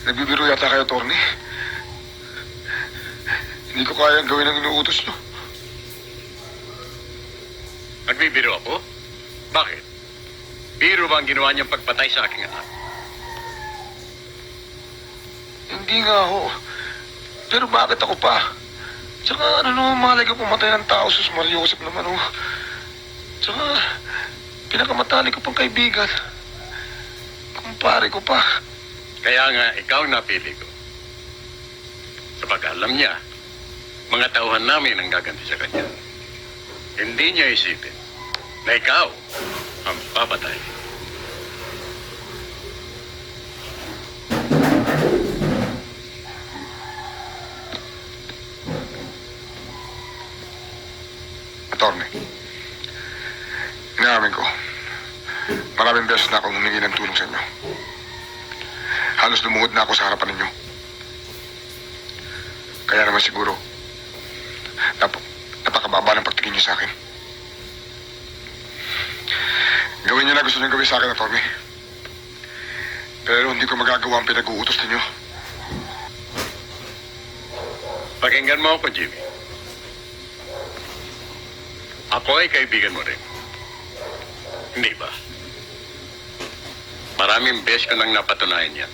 Nagbibiro yata kayo, Atty. Hindi ko kayang gawin ang inuutos nyo. Nagbibiro ako? Bakit? Biro ba ang ginawa niyang pagpatay sa aking anak? Hindi nga ho. Pero bakit ako pa? Tsaka ano naman malay ko pumatay ng tao, sus Mario Joseph naman ho. Tsaka pinakamatali ko pang kaibigan. Kumpare ko pa. Kaya nga, ikaw ang napili ko. Sapag alam niya, mga tauhan namin ang gaganti sa kanya. Hindi niya isipin na ikaw ang papatay. Atty. Inaamin ko. Maraming beses na akong humingi ng tulong sa inyo. Halos lumuhod na ako sa harapan ninyo. Kaya naman siguro, napakababa ng pagtingin niyo sa akin. Gawin niyo na gusto niyong gawin sa akin, Atty. Pero hindi ko magagawa ang pinag-uutos ninyo. Pakinggan mo ako, Jimmy. Ako ay kaibigan mo rin. Hindi ba? Maraming beses ko nang napatunayan yan.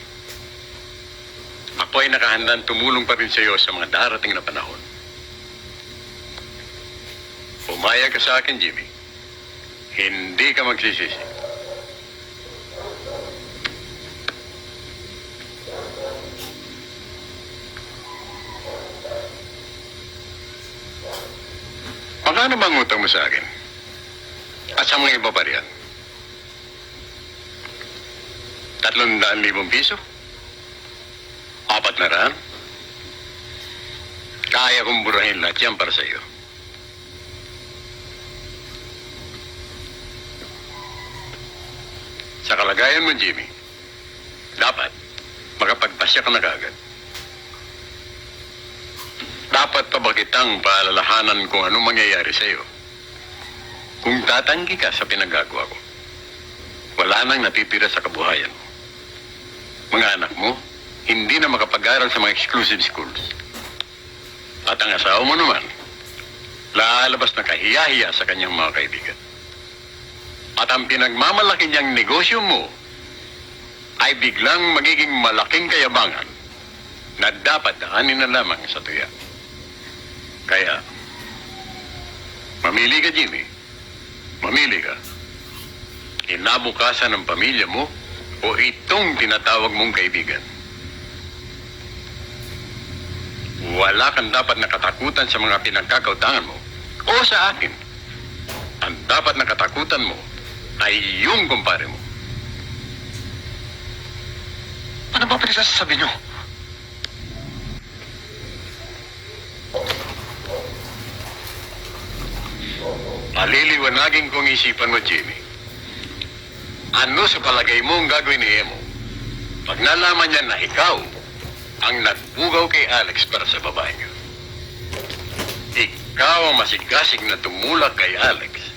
Ako ay nakahandang tumulong pa rin sa iyo sa mga darating na panahon. Pumayag ka sa akin, Jimmy. Hindi ka magsisisi. Magkano bang utang mo sa akin? At sa mga iba pa riyan? 300,000 piso? 400? Kaya kong burahin lahat yan para sa iyo. Sa kalagayan mo, Jimmy, dapat makapagpasya ka na kagad. Dapat pa ba kitang paalalahanan kung anong mangyayari sa iyo? Kung tatanggi ka sa pinagagawa ko, wala nang natitira sa kabuhayan mo. Mga anak mo, hindi na makapag-aral sa mga exclusive schools. At ang asawa mo naman, lalabas na kahiya-hiya sa kanyang mga kaibigan. At ang pinagmamalaki niyang negosyo mo ay biglang magiging malaking kayabangan na dapat daanin na lamang sa tuya. Kaya, mamili ka, Jimmy. Mamili ka. Kinabukasan ng pamilya mo o itong tinatawag mong kaibigan. Wala kang dapat nakatakutan sa mga pinagkakautangan mo o sa akin. Ang dapat nakatakutan mo ay yung kumpare mo. Ano ba pinagsasabi niyo? Paliliwanagin kong isipan mo, Jimmy. Ano sa palagay mo ang gagawin ni Emo? Pag nalaman niya na ikaw ang nagbugaw kay Alex para sa babae niyo. Ikaw ang masigasig na tumulak kay Alex.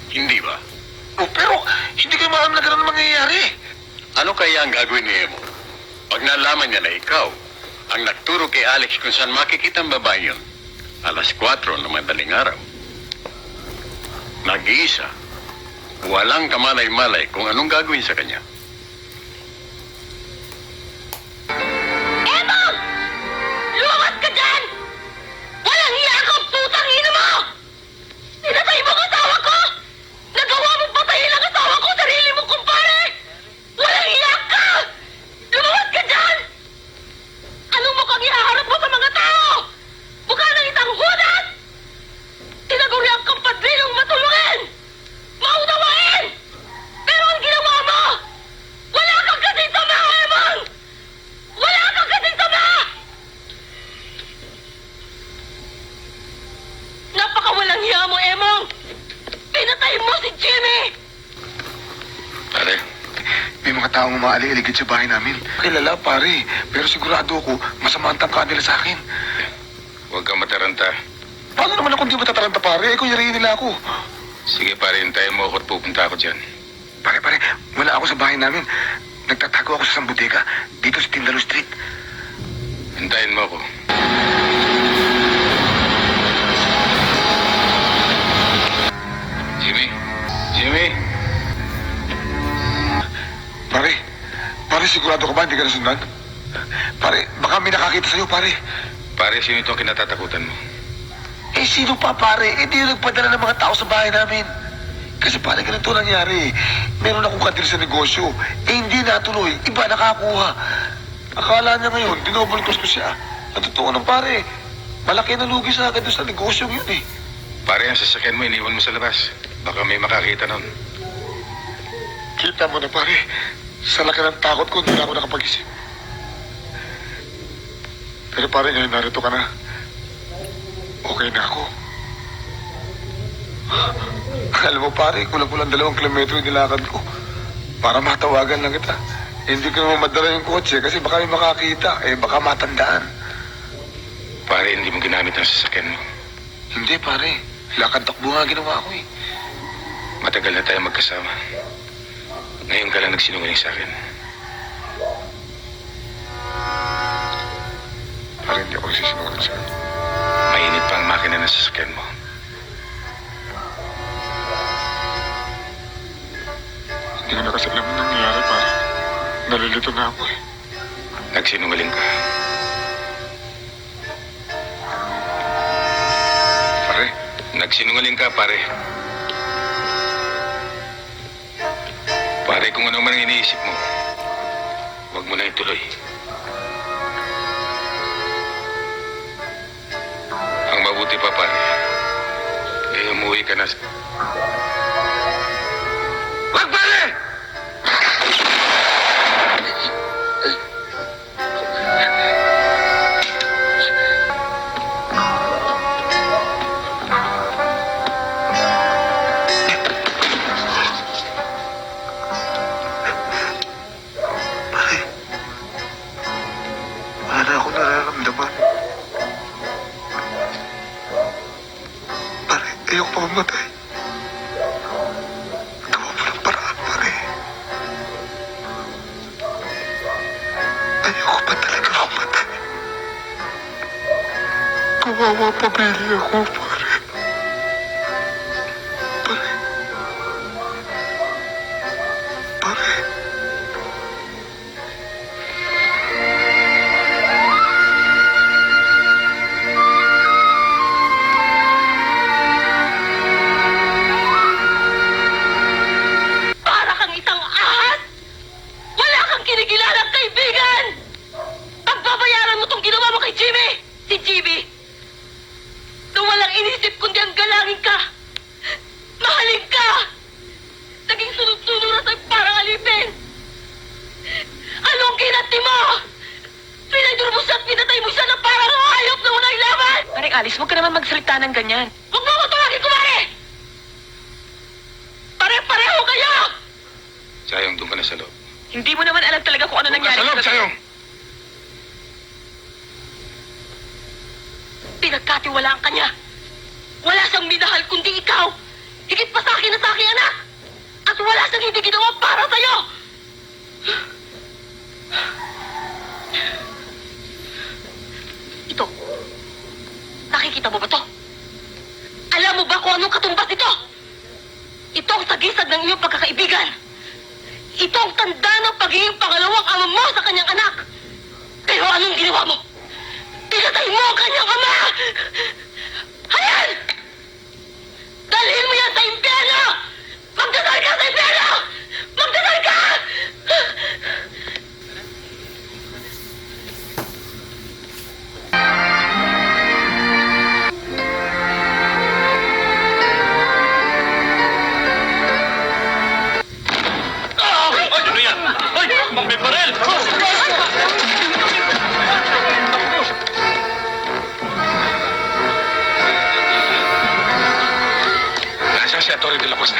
Hindi ba? Oh, pero hindi ko maalam na ganun mangyayari. Ano kaya ang gagawin ni Emo? Pag nalaman niya na ikaw ang nagturo kay Alex kung saan makikita ang babae yun, 4:00 ng madaling araw. Nag-iisa. Walang kamalay-malay kung anong gagawin sa kanya. Emong! Lumawas ka dyan! Walang hiya ka, putang ina mo! Pinatay mo ang asawa ko! Nagawa mong patayin ang asawa ko, sarili mong kumpare! Walang hiya ka! Lumawas ka dyan! Anong mukhang ihaharap mo sa mga tao? Mukha ng isang hudas! Tinaguriang kang padrinong matulungin! Maunawain! Pero ang ginawa mo, wala kang kasing sama, Emong! Wala kang kasing sama! Napakawalang hiya mo, Emong! Pinatay mo si Jimmy! Pare, may mga taong umaaliligid sa bahay namin. Kilala, pare. Pero sigurado ako, masama ang tangka nila sa akin. Huwag kang mataranta. Paano naman ako hindi matataranta, pare? Kung yariin nila ako. Sige pare, hintayin mo ako at pupunta ako dyan. Pare, wala ako sa bahay namin. Nagtatago ako sa isang bodega dito sa Tindalo Street. Hintayin mo ako. Jimmy? Jimmy? Pare, sigurado ka ba hindi ka nasundan? Pare, baka may nakakita sa'yo, pare. Pare, sino itong kinatatakutan mo? Eh, sino pa, pare? Eh, di yung nagpadala ng mga tao sa bahay namin. Kasi pare, ganito nangyari. Meron akong kantil sa negosyo. Eh, hindi natuloy. Iba nakakuha. Akala niya ngayon, dinouble cost ko siya. Ang totoo ng pare, malaki na lugi sa akin doon sa negosyo yun eh. Pare, ang sasakyan mo, iniwan mo sa labas. Baka may makakita nun. Kita mo na, pare. Sa laki ng takot ko, hindi na ako nakapag-isip. Pero pare, ngayon narito ka na. Okay na ako. Alam mo, pare, kulang-kulang 2 kilometro yung nilakad ko. Para matawagan lang kita. Hindi ko naman madala yung kotse kasi baka may makakita. Eh, baka matandaan. Pare, hindi mo ginamit ang sasakyan mo. Hindi, pare. Lakad takbo nga ginawa ko eh. Matagal na tayo magkasama. Ngayon ka lang nagsinungaling sa akin. Pare, hindi ako nagsisinungaling sa'yo. Mainit pa ang makina ng sasakyan mo. Hindi ko na kasi alam ang nangyayari, pare. Nalilito na ako eh. Nagsinungaling ka. Pare, Nagsinungaling ka, pare. Pare, kung ano man ang iniisip mo, huwag mo na ituloy. Ang mabuti pa, pare, eh umuwi ka na. wag, pare! Wala na ako nararamdaman. Pare, ayoko pa mamatay. Gawa mo ng paraan, pare. Ayoko pa talaga mamatay. Kawawa pamilya ko, pare. Pare. Pare. Para kang isang ahas! Wala kang kinikilalang kaibigan! Pagbabayaran mo tong ginawa mo kay Jimmy! Si Jimmy! Na walang inisip kundi ang galangin ka! Mahalin ka! Naging sunod-sunod sa parang alipin! Anong kinati mo? Pinagduro mo siya at pinatay mo siya na parang hayop na walang laban! Maring Alice, huwag ka naman magsalita ng ganyan. Huwag mo ko tawagin, kumare! Pare-pareho kayo! Sayong, doon ka na sa loob. Hindi mo naman alam talaga kung ano Doon ka nangyari. sa loob, sa- Sayong! Pinagkatiwalaan ka niya. Wala siyang minahal kundi ikaw. Higit pa sa akin at sa aking anak. At wala siyang hindi ginawa para sa'yo. Ito. Nakikita mo ba to? Alam mo ba kung anong katumbas ito? Ito ang sagisag ng iyong pagkakaibigan. Ito ang tanda ng pagiging pangalawang ama mo sa kanyang anak. Pero anong ginawa mo? Pinatay mo ang kanyang ama! Ayan! Dalhin mo yan sa impyerno! Magdasal ka sa impyerno! Magdasal ka! Ano yan? Ay! May barel! Nasaan si Atty. de la Costa?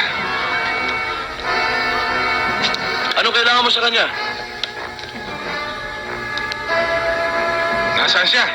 Ano kailangan mo sa kanya? Nasaan siya?